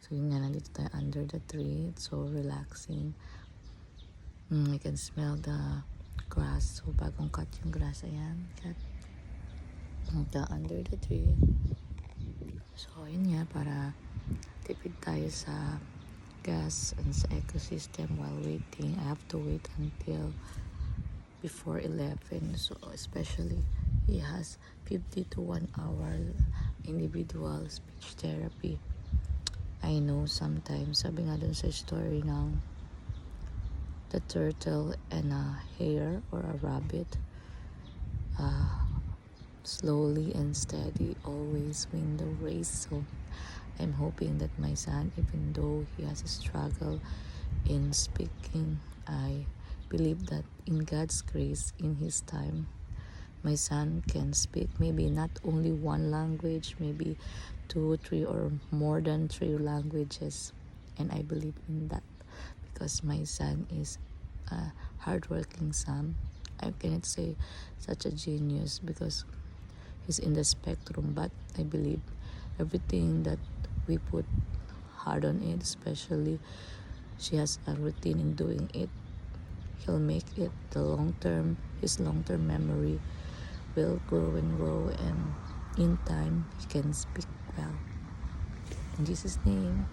So yun nga, nandito tayo under the tree. It's so relaxing. I can smell the grass. So bagong cut yung grass. Ayan, cut. Under the tree. So yun nga, para tipid tayo sa gas and sa ecosystem while waiting. I have to wait until before 11. So especially he has 50 to 1 hour individual speech therapy. I know sometimes, sabi nga dun sa story ng the turtle and a hare or a rabbit, slowly and steady always win the race. So I'm hoping that my son, even though he has a struggle in speaking, I believe that in God's grace, in his time, my son can speak maybe not only one language, maybe 2, 3, or more than 3 languages. And I believe in that because my son is a hardworking son. I cannot say such a genius because he's in the spectrum, but I believe everything that we put hard on it, especially she has a routine in doing it, he'll make it. His long-term memory will grow and grow, and in time he can speak well. In Jesus' name.